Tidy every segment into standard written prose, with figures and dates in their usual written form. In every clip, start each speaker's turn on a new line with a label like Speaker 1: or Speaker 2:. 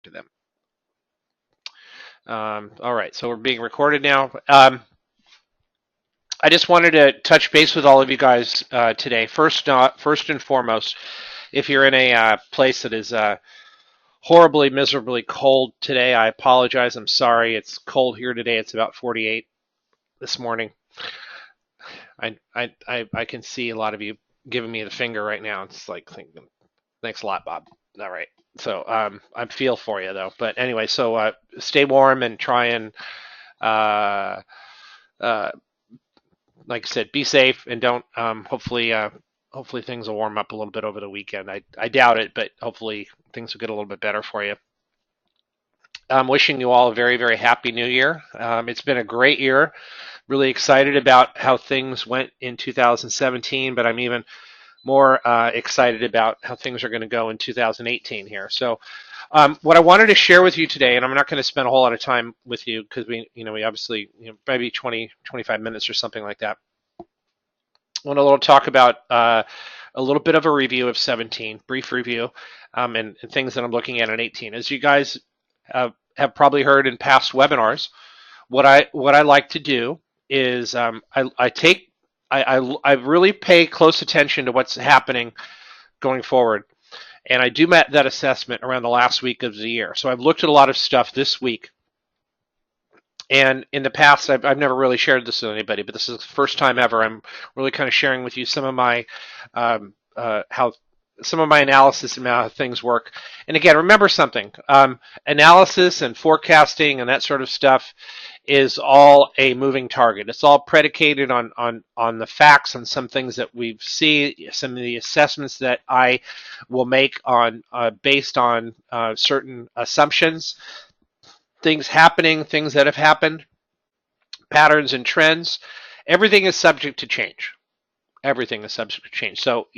Speaker 1: to them. All right, so we're being recorded now. I just wanted to touch base with all of you guys today. First and foremost, if you're in a place that is horribly, miserably cold today, I apologize. I'm sorry. It's cold here today. It's about 48 this morning. I can see a lot of you giving me the finger right now. It's like thinking, thanks a lot, Bob. All right. So I feel for you though. But anyway, so stay warm and try and uh, uh, like I said, be safe and don't. Hopefully things will warm up a little bit over the weekend. I doubt it, but hopefully things will get a little bit better for you. I'm wishing you all a very, very happy new year. It's been a great year. Really excited about how things went in 2017, but I'm even more excited about how things are going to go in 2018 here. So what I wanted to share with you today, and I'm not going to spend a whole lot of time with you because we obviously, maybe 20, 25 minutes or something like that. I want to talk about a little bit of a review of 17, brief review, and things that I'm looking at in 18. As you guys have probably heard in past webinars, what I like to do is I really pay close attention to what's happening going forward. And I do that assessment around the last week of the year. So I've looked at a lot of stuff this week. And in the past, I've never really shared this with anybody, but this is the first time ever I'm really kind of sharing with you some of my analysis and how things work. And again, remember something: analysis and forecasting and that sort of stuff is all a moving target. It's all predicated on the facts, on some things that we see, some of the assessments that I will make on based on certain assumptions, things happening, things that have happened, patterns and trends. Everything is subject to change. Everything is subject to change. So,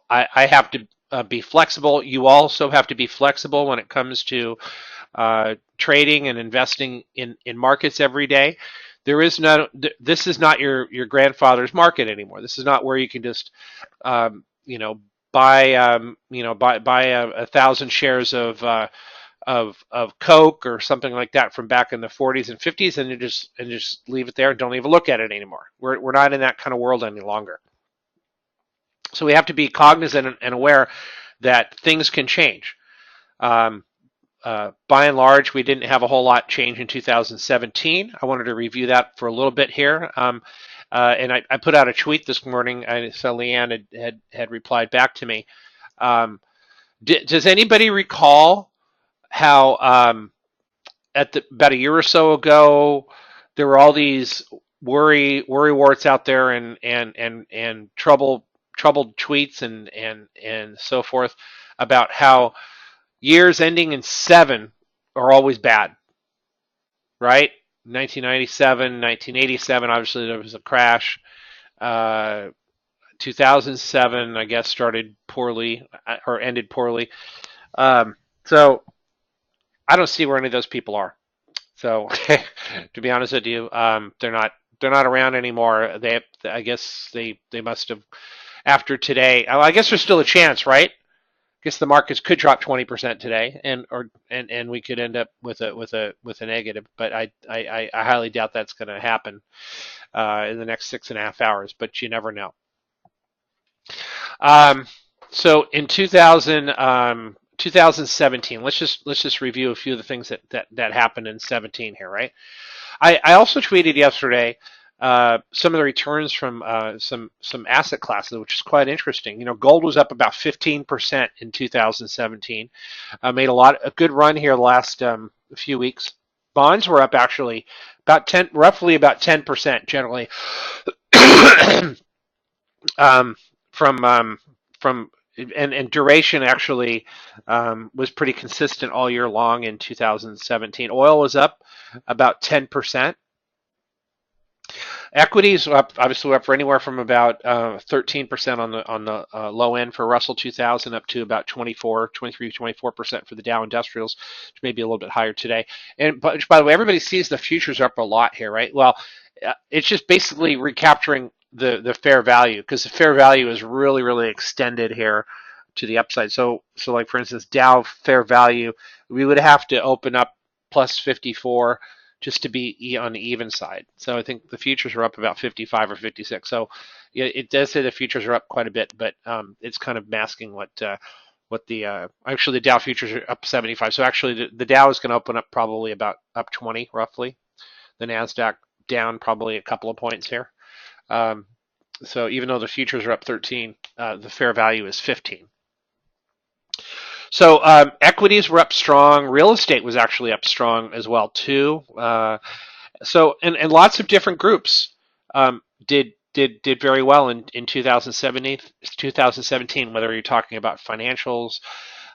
Speaker 1: I have to be flexible. You also have to be flexible when it comes to trading and investing in markets every day. This is not your grandfather's market anymore. This is not where you can just, buy 1,000 shares of Coke or something like that from back in the 40s and 50s, and just leave it there and don't even look at it anymore. We're not in that kind of world any longer. So we have to be cognizant and aware that things can change. By and large, we didn't have a whole lot change in 2017. I wanted to review that for a little bit here. And I put out a tweet this morning. I saw Leanne had replied back to me. Does anybody recall how about a year or so ago there were all these worry warts out there and troubled tweets and so forth about how years ending in 7 are always bad, right? 1997, 1987, obviously there was a crash. 2007, I guess, started poorly or ended poorly. So I don't see where any of those people are. So to be honest with you, they're not around anymore. I guess they must have, after today. I guess there's still a chance, right? I guess the markets could drop 20% today, and we could end up with a negative. But I highly doubt that's going to happen in the next 6.5 hours. But you never know. So in 2017, let's just review a few of the things that happened in 17 here, right? I also tweeted yesterday some of the returns from some asset classes, which is quite interesting. Gold was up about 15% in 2017. Made a good run here the last few weeks. Bonds were up actually roughly about 10% generally. From and duration actually was pretty consistent all year long in 2017. Oil was up about 10%. Equities obviously up for anywhere from about 13% on the low end for Russell 2000 up to about 24% for the Dow Industrials, which may be a little bit higher today. And by the way, everybody sees the futures up a lot here, right? Well, it's just basically recapturing the fair value, because the fair value is really, really extended here to the upside. So like for instance, Dow fair value, we would have to open up plus 54 just to be on the even side. So I think the futures are up about 55 or 56. So yeah, it does say the futures are up quite a bit, but it's kind of masking what the actually the Dow futures are up 75. So actually the Dow is going to open up probably about up 20 roughly. The Nasdaq down probably a couple of points here. So even though the futures are up 13, the fair value is 15. So equities were up strong. Real estate was actually up strong as well too. So and lots of different groups did very well in 2017. Whether you're talking about financials,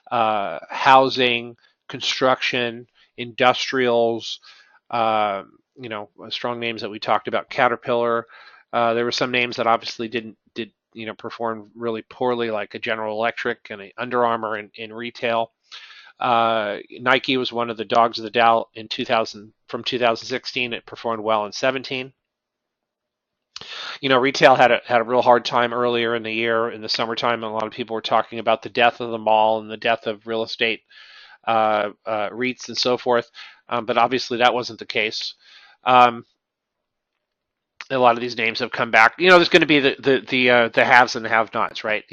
Speaker 1: housing, construction, industrials, strong names that we talked about. Caterpillar. There were some names that obviously did perform really poorly, like a General Electric and a Under Armour in retail. Nike was one of the dogs of the Dow in 2000 from 2016. It performed well in 17. Retail had a real hard time earlier in the year in the summertime. A lot of people were talking about the death of the mall and the death of real estate REITs and so forth, but obviously that wasn't the case. A lot of these names have come back. There's going to be the haves and the have-nots, right?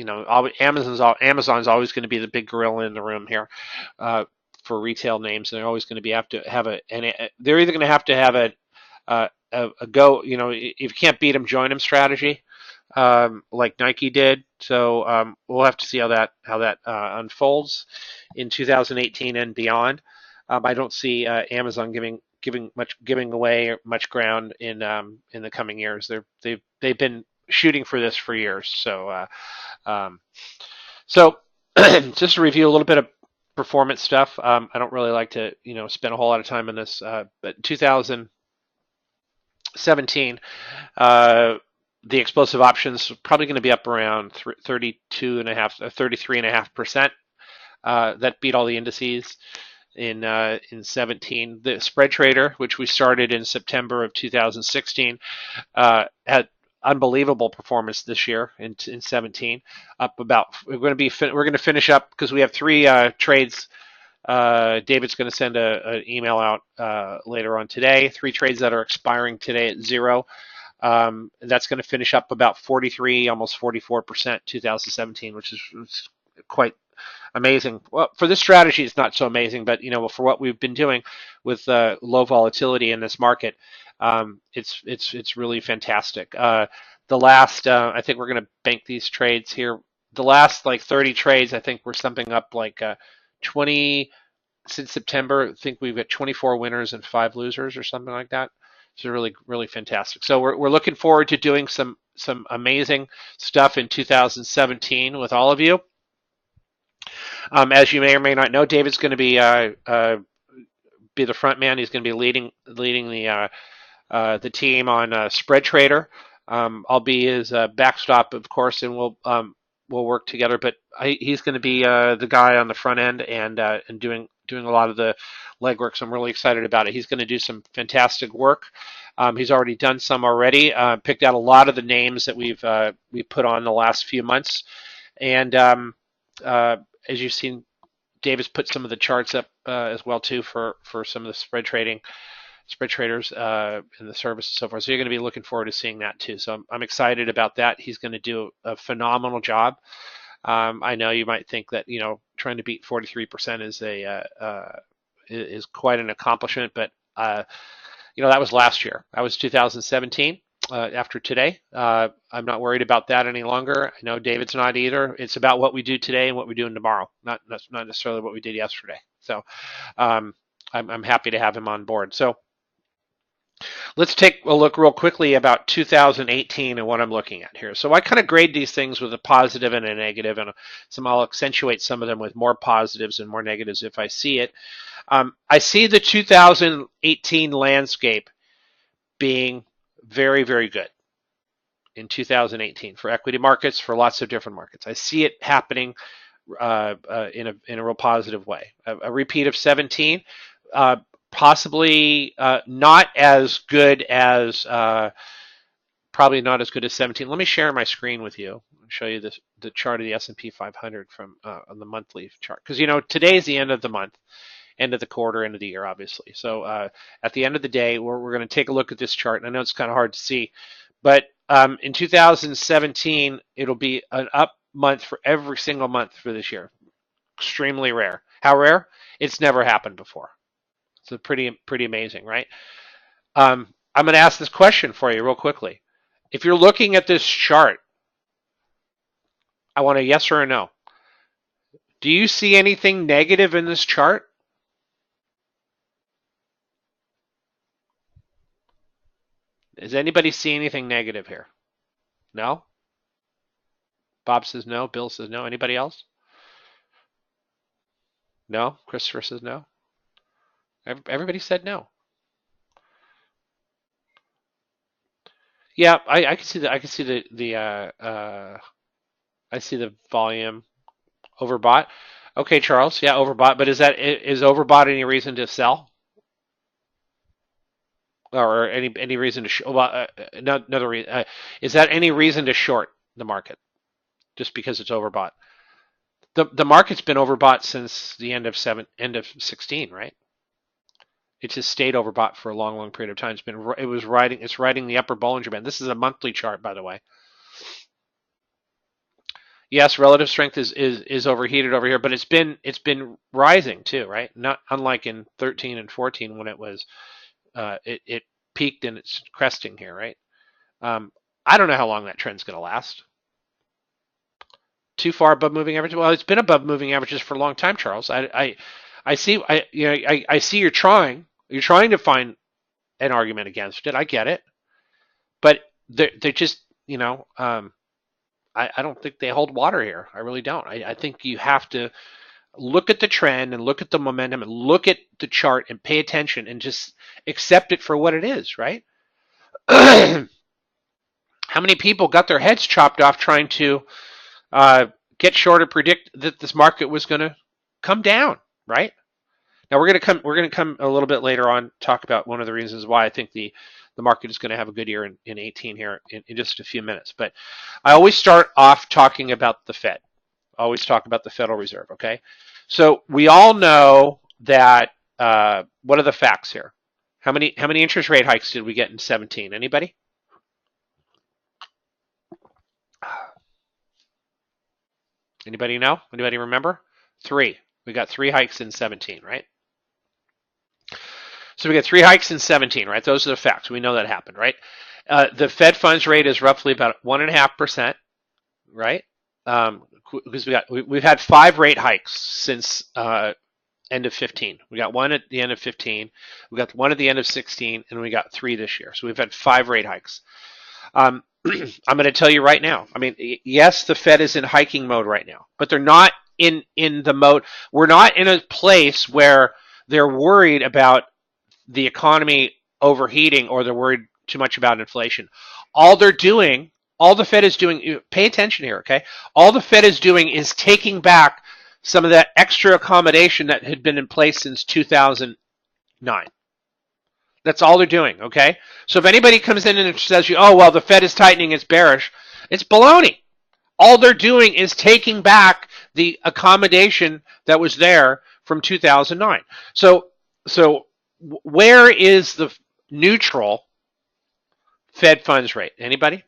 Speaker 1: Amazon's always going to be the big gorilla in the room here for retail names, and they're always going to have to have they're either going to have a go. If you can't beat them, join them strategy, like Nike did. So we'll have to see how that unfolds in 2018 and beyond. I don't see Amazon giving away much ground in the coming years. They've been shooting for this for years. So just to review a little bit of performance stuff. I don't really like to spend a whole lot of time on this, but 2017. The explosive options probably going to be up around 33.5%. That beat all the indices in 17. The spread trader, which we started in September of 2016, had unbelievable performance this year in 17. Up about we're going to finish up because we have 3 trades. David's going to send an email out later on today. 3 trades that are expiring today at 0. That's going to finish up about 43, almost 44% 2017, which is quite amazing. Well, for this strategy, it's not so amazing, but for what we've been doing with low volatility in this market, it's really fantastic. The last, I think we're going to bank these trades here. The last 30 trades, I think we're something up 20 since September. I think we've got 24 winners and 5 losers or something like that. So really, really fantastic. So we're looking forward to doing some amazing stuff in 2017 with all of you. As you may or may not know, David's going to be the front man. He's going to be leading the team on Spread Trader. I'll be his backstop, of course, and we'll work together. But he's going to be the guy on the front end and doing a lot of the legwork. So I'm really excited about it. He's going to do some fantastic work. He's already done some already. Picked out a lot of the names that we've put on the last few months, and as you've seen, David's put some of the charts up as well too for some of the spread traders in the service and so forth. So you're going to be looking forward to seeing that too. So I'm excited about that. He's going to do a phenomenal job. I know you might think that trying to beat 43% is quite an accomplishment, but that was last year. That was 2017. After today, I'm not worried about that any longer. I know David's not either. It's about what we do today and what we're doing tomorrow, not necessarily what we did yesterday. So I'm happy to have him on board. So let's take a look real quickly about 2018 and what I'm looking at here. So I kind of grade these things with a positive and a negative, and I'll accentuate some of them with more positives and more negatives if I see it. I see the 2018 landscape being very, very good in 2018 for equity markets, for lots of different markets. I see it happening in a real positive way. A repeat of 17, possibly not as good as, probably not as good as 17. Let me share my screen with you. show you the chart of the S&P 500 from on the monthly chart, because today is the end of the month, end of the quarter, end of the year, obviously. So at the end of the day, we're going to take a look at this chart. And I know it's kind of hard to see, but in 2017, it'll be an up month for every single month for this year. Extremely rare. How rare? It's never happened before. So pretty amazing, right? I'm going to ask this question for you real quickly. If you're looking at this chart, I want a yes or a no. Do you see anything negative in this chart? Does anybody see anything negative here? No? Bob says no. Bill says no. Anybody else? No? Christopher says no. Everybody said no. Yeah, I can see I can see I see the volume overbought. Okay, Charles. Yeah, overbought. But is overbought any reason to sell? Or any reason to another reason? Is that any reason to short the market just because it's overbought? The market's been overbought since the end of 16, right? It just stayed overbought for a long period of time. It's riding the upper Bollinger Band. This is a monthly chart, by the way. Yes, relative strength is overheated over here, but it's been rising too, right? Not unlike in 13 and 14 when it was it peaked and it's cresting here, right? I don't know how long that trend's going to last. Too far above moving average? Well, it's been above moving averages for a long time, Charles. I see. I see you're trying. You're trying to find an argument against it. I get it, but they're just I don't think they hold water here. I really don't. I think you have to look at the trend and look at the momentum and look at the chart and pay attention and just accept it for what it is, right? How many people got their heads chopped off trying to get short or predict that this market was going to come down, right? Now we're going to come a little bit later on, talk about one of the reasons why I think the market is going to have a good year in 18 here in just a few minutes. But I always start off talking about the Fed. I always talk about the Federal Reserve, okay? So we all know that, what are the facts here? How many interest rate hikes did we get in 17? Anybody? Anybody know? Anybody remember? 3. We got 3 hikes in 17, right? So we got 3 hikes in 17, right? Those are the facts. We know that happened, right? The Fed funds rate is roughly about 1.5%, right? Because we've had 5 rate hikes since end of 15. We got 1 at the end of 15. We got 1 at the end of 16, and we got 3 this year. So we've had 5 rate hikes. I'm going to tell you right now. I mean, yes, the Fed is in hiking mode right now, but they're not in the mode. We're not in a place where they're worried about the economy overheating or they're worried too much about inflation. All the Fed is doing, pay attention here, okay? All the Fed is doing is taking back some of that extra accommodation that had been in place since 2009. That's all they're doing, okay? So if anybody comes in and says, oh, well, the Fed is tightening, it's bearish, it's baloney. All they're doing is taking back the accommodation that was there from 2009. So where is the neutral Fed funds rate? Anybody?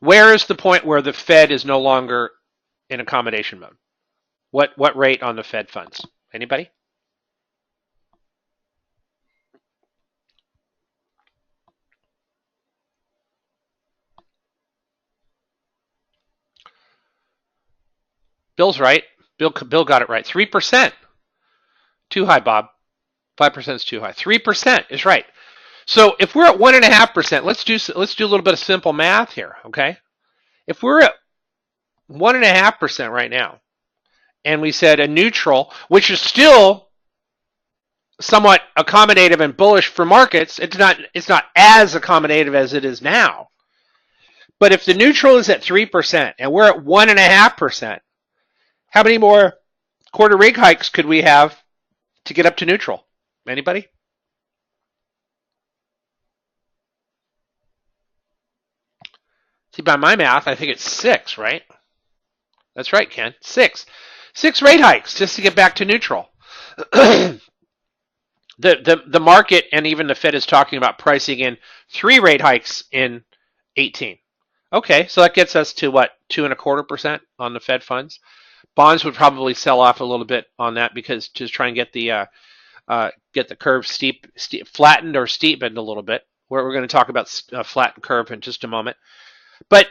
Speaker 1: Where is the point where the Fed is no longer in accommodation mode? What rate on the Fed funds? Anybody? Bill's right. Bill got it right. 3%. Too high, Bob. 5% is too high. 3% is right. So if we're at 1.5%, let's do a little bit of simple math here, okay? If we're at 1.5% right now, and we said a neutral, which is still somewhat accommodative and bullish for markets, it's not as accommodative as it is now. But if the neutral is at 3% and we're at 1.5%, how many more quarter rate hikes could we have to get up to neutral? Anybody? See, by my math, I think it's 6, right? That's right, Ken. 6. 6 rate hikes just to get back to neutral. The market and even the Fed is talking about pricing in 3 rate hikes in 18. Okay, so that gets us to what, 2.25% on the Fed funds. Bonds would probably sell off a little bit on that because to try and get the curve flattened or steepened a little bit. We're going to talk about flattened curve in just a moment. But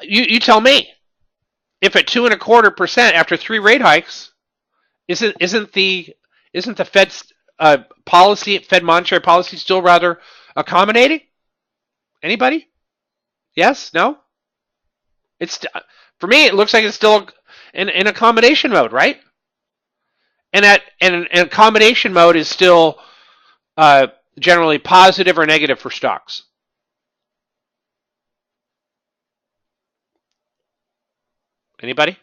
Speaker 1: you tell me, if at 2.25% after 3 rate hikes, isn't the Fed's Fed monetary policy still rather accommodating? Anybody? Yes? No? It's for me. It looks like it's still in accommodation mode, right? And accommodation mode is still generally positive or negative for stocks. Anybody?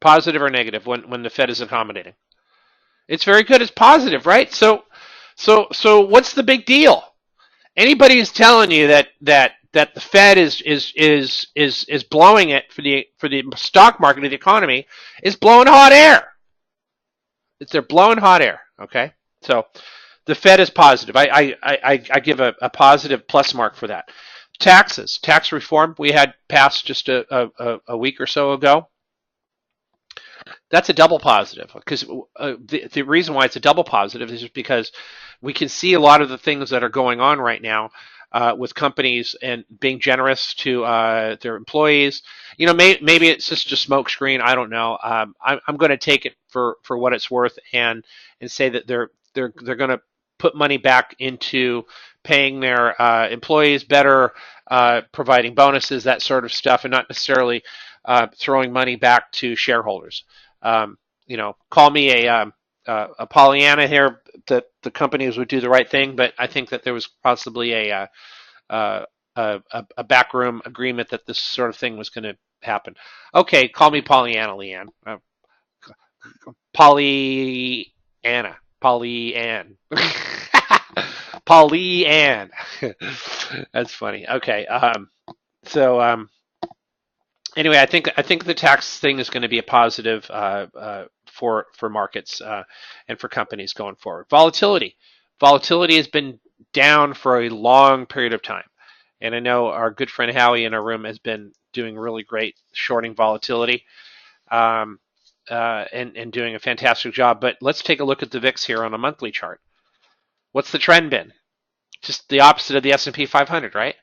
Speaker 1: Positive or negative when the Fed is accommodating? It's very good. It's positive, right? So what's the big deal? Anybody who's telling you that the Fed is blowing it for the stock market of the economy is blowing hot air. They're blowing hot air. Okay, so the Fed is positive. I give a positive plus mark for that. Tax reform we had passed just a week or so ago. That's a double positive because the reason why it's a double positive is just because we can see a lot of the things that are going on right now with companies and being generous to their employees. You know, maybe it's just a smokescreen. I don't know. I'm going to take it for what it's worth and say that they're going to put money back into paying their employees better, providing bonuses, that sort of stuff, and not necessarily throwing money back to shareholders. You know, call me a Pollyanna here that the companies would do the right thing, but I think that there was possibly a backroom agreement that this sort of thing was going to happen. Okay, call me Pollyanna, Leanne. Pollyanna. Pollyann. Pollyann. That's funny. Okay. Anyway, I think the tax thing is going to be a positive for markets and for companies going forward. Volatility has been down for a long period of time, and I know our good friend Howie in our room has been doing really great shorting volatility and doing a fantastic job. But let's take a look at the VIX here on a monthly chart. What's the trend been? Just the opposite of the S&P 500, right?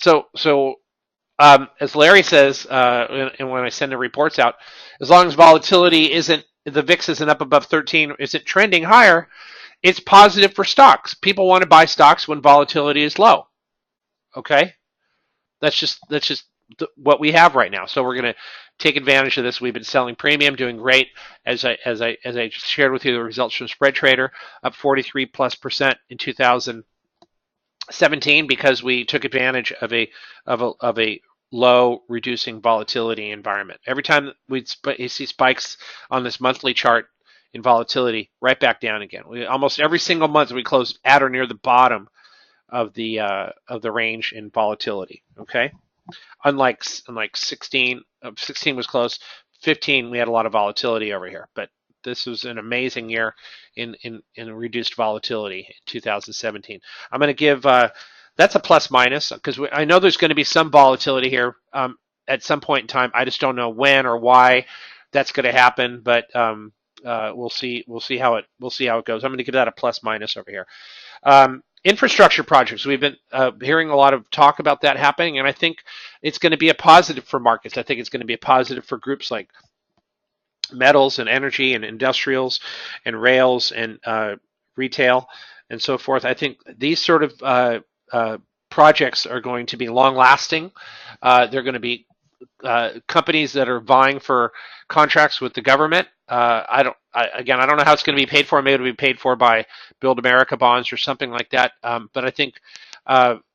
Speaker 1: So as Larry says, and when I send the reports out, as long as volatility the VIX isn't up above 13, isn't trending higher, it's positive for stocks. People want to buy stocks when volatility is low. Okay, that's just what we have right now. So we're going to take advantage of this. We've been selling premium, doing great. As I shared with you, the results from Spread Trader up 43+% in 2017 because we took advantage of a low reducing volatility environment. Every time you see spikes on this monthly chart in volatility, right back down again. Almost every single month we close at or near the bottom of the range in volatility. Okay, unlike 16 was close. 15 we had a lot of volatility over here, but this was an amazing year in reduced volatility in 2017. I'm going to give that's a plus minus because I know there's going to be some volatility here at some point in time. I just don't know when or why that's going to happen, but we'll see how it goes. I'm going to give that a plus minus over here. Infrastructure projects. We've been hearing a lot of talk about that happening, and I think it's going to be a positive for markets. I think it's going to be a positive for groups like metals and energy and industrials and rails and retail and so forth. I think these sort of projects are going to be long lasting. They're going to be companies that are vying for contracts with the government. I don't know how it's going to be paid for. Maybe it'll be paid for by Build America bonds or something like that. But I think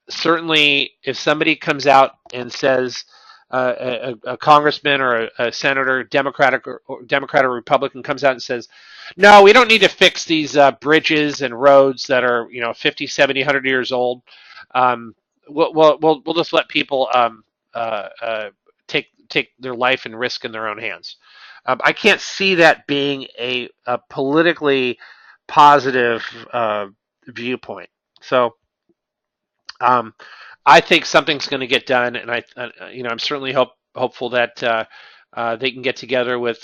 Speaker 1: certainly if somebody comes out and says a congressman or a senator, Democrat or Republican, comes out and says, no, we don't need to fix these bridges and roads that are 50, 70, 100 years old. we'll just let people take their life and risk in their own hands. I can't see that being a politically positive viewpoint. So um, I think something's going to get done, and I'm certainly hopeful that they can get together with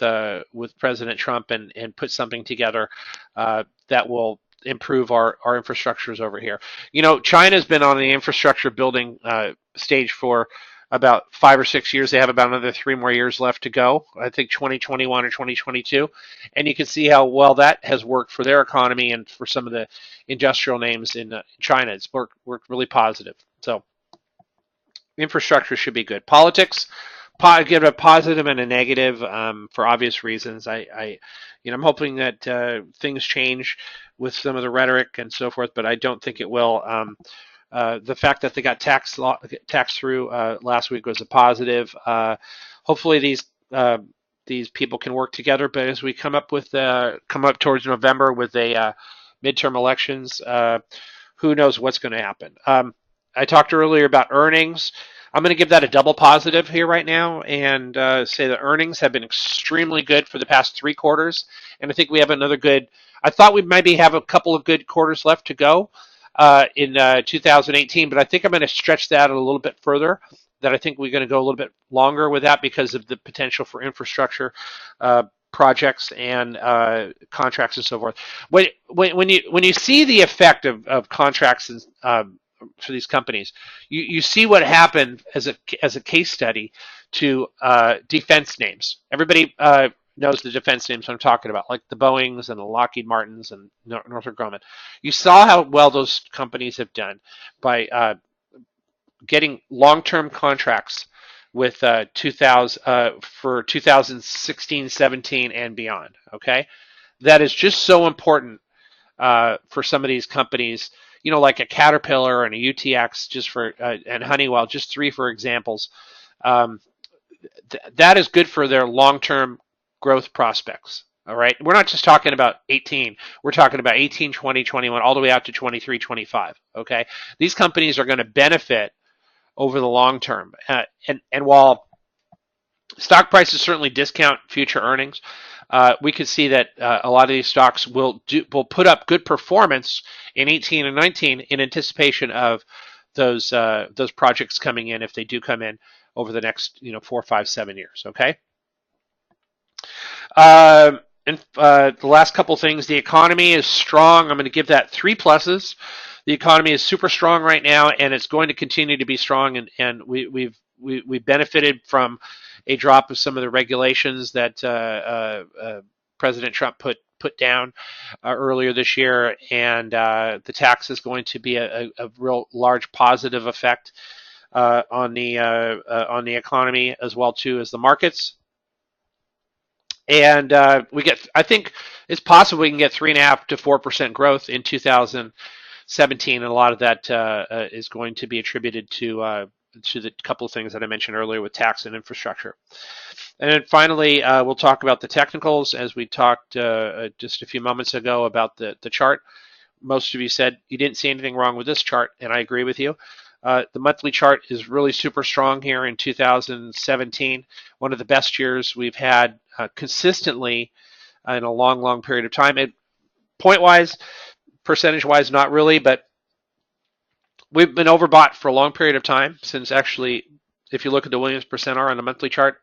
Speaker 1: President Trump and put something together that will improve our infrastructures over here. China's been on the infrastructure building stage for about 5 or 6 years. They have about another 3 more years left to go. I think 2021 or 2022, and you can see how well that has worked for their economy and for some of the industrial names in China. It's worked really positive. So infrastructure should be good. Politics, give a positive and a negative for obvious reasons. I'm hoping that things change with some of the rhetoric and so forth, but I don't think it will. The fact that they got taxed through last week was a positive. Hopefully these people can work together. But as we come up towards November with a midterm elections, who knows what's going to happen? I talked earlier about earnings. I'm going to give that a double positive here right now and say the earnings have been extremely good for the past 3 quarters. And I think we have another good. I thought we maybe have a couple of good quarters left to go in 2018, but I think I'm going to stretch that a little bit further. That I think we're going to go a little bit longer with that because of the potential for infrastructure projects and contracts and so forth. When you see the effect of contracts for these companies, you see what happened as a case study to defense names. Everybody knows the defense names I'm talking about, like the Boeings and the Lockheed Martins and Northrop Grumman. You saw how well those companies have done by getting long-term contracts with 2000 for 2016, 17, and beyond. Okay, that is just so important for some of these companies. Like a Caterpillar and a UTX, and Honeywell, just three for examples. That is good for their long-term growth prospects. All right, we're not just talking about 18. We're talking about 18, 20, 21, all the way out to 23, 25. Okay, these companies are going to benefit over the long term. And while stock prices certainly discount future earnings, we could see that a lot of these stocks will put up good performance in 18 and 19 in anticipation of those projects coming in, if they do come in over the next 4, 5, 7 years. Okay. And the last couple things, the economy is strong. I'm going to give that 3 pluses. The economy is super strong right now, and it's going to continue to be strong. And we've benefited from a drop of some of the regulations that President Trump put down earlier this year, and the tax is going to be a real large positive effect on the economy as well too as the markets. And I think it's possible we can get 3.5 to 4% growth in 2017, and a lot of that is going to be attributed to the couple of things that I mentioned earlier with tax and infrastructure. And then finally, we'll talk about the technicals, as we talked just a few moments ago about the chart. Most of you said you didn't see anything wrong with this chart, and I agree with you. The monthly chart is really super strong here in 2017, one of the best years we've had consistently in a long, long period of time. Point-wise, percentage-wise, not really, but we've been overbought for a long period of time since actually, if you look at the Williams percent R on the monthly chart,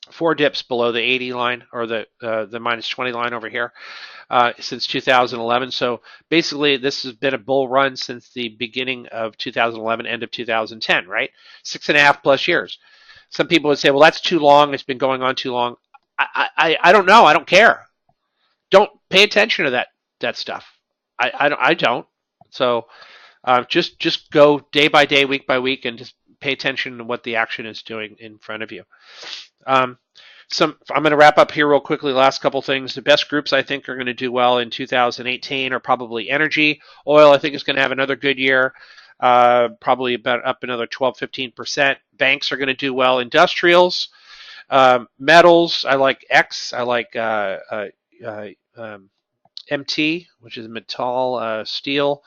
Speaker 1: 4 dips below the 80 line or the minus 20 line over here since 2011. So basically, this has been a bull run since the beginning of 2011, end of 2010, right? 6.5 plus years. Some people would say, well, that's too long. It's been going on too long. I don't know. I don't care. Don't pay attention to that stuff. I don't. So just go day by day, week by week, and just pay attention to what the action is doing in front of you. I'm going to wrap up here real quickly. Last couple things. The best groups I think are going to do well in 2018 are probably energy. Oil, I think, is going to have another good year, probably about up another 12, 15%. Banks are going to do well. Industrials, metals, I like X. I like MT, which is metal, steel.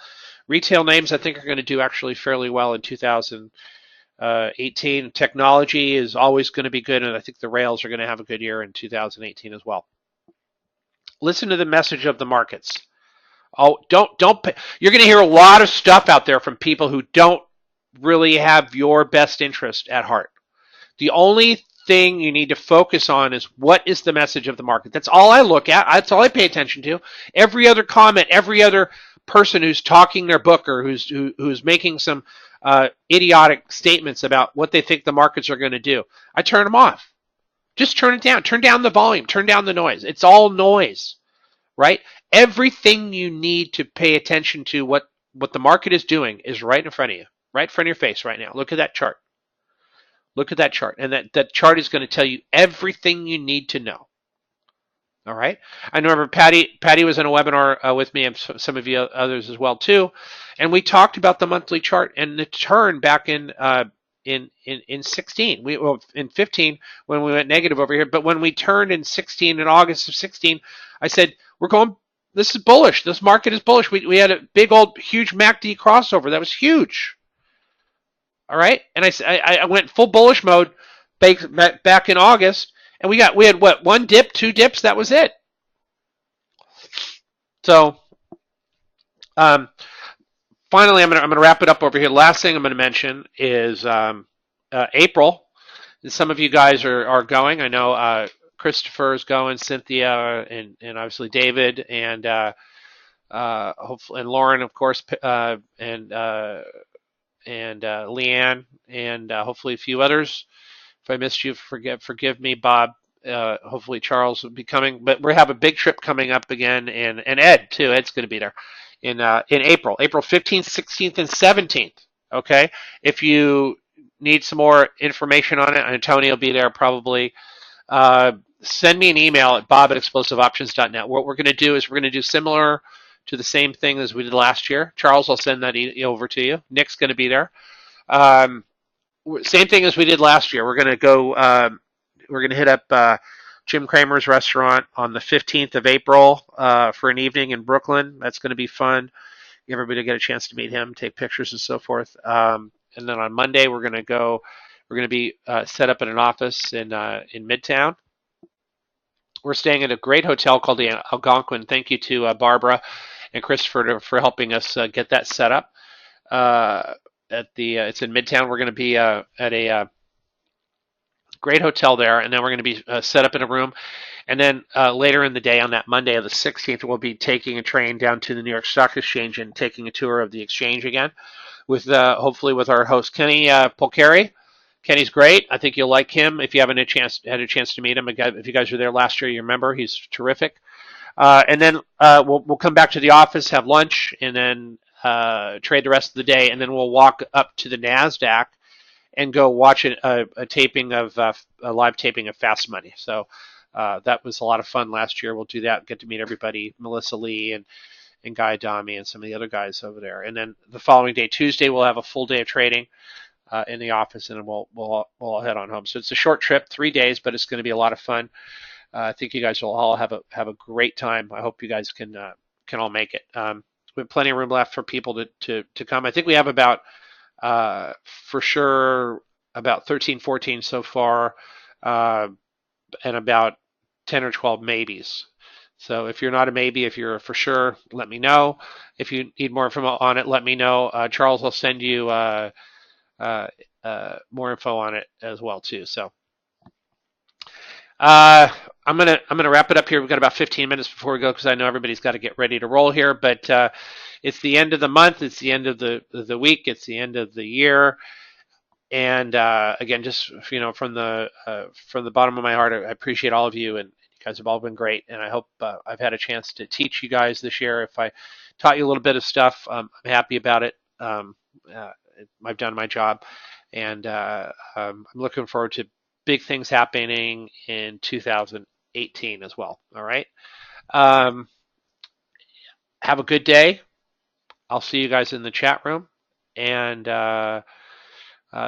Speaker 1: Retail names I think are going to do actually fairly well in 2018. Technology is always going to be good, and I think the rails are going to have a good year in 2018 as well. Listen to the message of the markets. Oh, don't. You're going to hear a lot of stuff out there from people who don't really have your best interest at heart. The only thing you need to focus on is what is the message of the market. That's all I look at. That's all I pay attention to. Every other comment, every other person who's talking their book or who's making some idiotic statements about what they think the markets are going to do, I turn them off. Just turn it down. Turn down the volume. Turn down the noise. It's all noise, right? Everything you need to pay attention to what the market is doing is right in front of you, right in front of your face right now. Look at that chart. Look at that chart. And that chart is going to tell you everything you need to know. All right. I remember Patty was in a webinar with me and some of you others as well too, and we talked about the monthly chart and the turn back in 16. In 15 when we went negative over here, but when we turned in 16 in August of 16, I said we're going. This is bullish. This market is bullish. We had a big old huge MACD crossover that was huge. All right, and I went full bullish mode back in August. And we had what, one dip, two dips, that was it. So finally, I'm gonna wrap it up over here. Last thing I'm gonna mention is April. Some of you guys are going. I know Christopher is going, Cynthia, and obviously David, and hopefully, and Lauren, of course, and Leanne, and hopefully a few others. If I missed you, forgive me, Bob. Hopefully Charles will be coming, but we have a big trip coming up again, and Ed too. Ed's going to be there in April 15th, 16th, and 17th. Okay, if you need some more information on it, Antonio will be there probably. Send me an email at bob@explosiveoptions.net. What we're going to do is we're going to do similar to the same thing as we did last year. Charles, I'll send that over to you. Nick's going to be there. Same thing as we did last year. We're going to go. We're going to hit up Jim Cramer's restaurant on the 15th of April for an evening in Brooklyn. That's going to be fun. Everybody get a chance to meet him, take pictures, and so forth. And then on Monday, we're going to go. We're going to be set up in an office in Midtown. We're staying at a great hotel called the Algonquin. Thank you to Barbara and Christopher for helping us get that set up. It's in Midtown. We're going to be at a great hotel there, and then we're going to be set up in a room. And then later in the day on that Monday of the 16th, we'll be taking a train down to the New York Stock Exchange and taking a tour of the exchange again, with hopefully with our host Kenny Polcari. Kenny's great. I think you'll like him if you haven't had a chance to meet him. If you guys were there last year, you remember he's terrific. And then we'll come back to the office, have lunch, and then trade the rest of the day, and then we'll walk up to the NASDAQ and go watch a taping of a live taping of Fast Money. So that was a lot of fun last year. We'll do that, get to meet everybody, Melissa Lee and Guy Adami and some of the other guys over there. And then the following day, Tuesday, we'll have a full day of trading in the office, and then we'll all head on home. So it's a short trip, 3 days, but it's going to be a lot of fun. I think you guys will all have a great time. I hope you guys can all make it. We have plenty of room left for people to come. I think we have about for sure about 13, 14 so far, and about 10 or 12 maybes. So if you're not a maybe, if you're a for sure, let me know. If you need more info on it, let me know. Charles will send you more info on it as well too. So I'm gonna wrap it up here. We've got about 15 minutes before we go because I know everybody's got to get ready to roll here. But it's the end of the month. It's the end of the week. It's the end of the year. And again, just from the bottom of my heart, I appreciate all of you, and you guys have all been great. And I hope I've had a chance to teach you guys this year. If I taught you a little bit of stuff, I'm happy about it. I've done my job, and I'm looking forward to big things happening in 2018 as well. All right. Have a good day. I'll see you guys in the chat room, and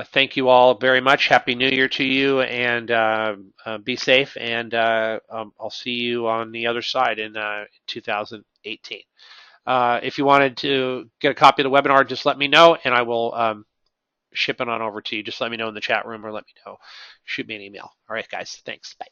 Speaker 1: thank you all very much. Happy New Year to you, and be safe. And I'll see you on the other side in 2018. If you wanted to get a copy of the webinar, just let me know, and I will ship it on over to you. Just let me know in the chat room or let me know. Shoot me an email. All right, guys. Thanks. Bye.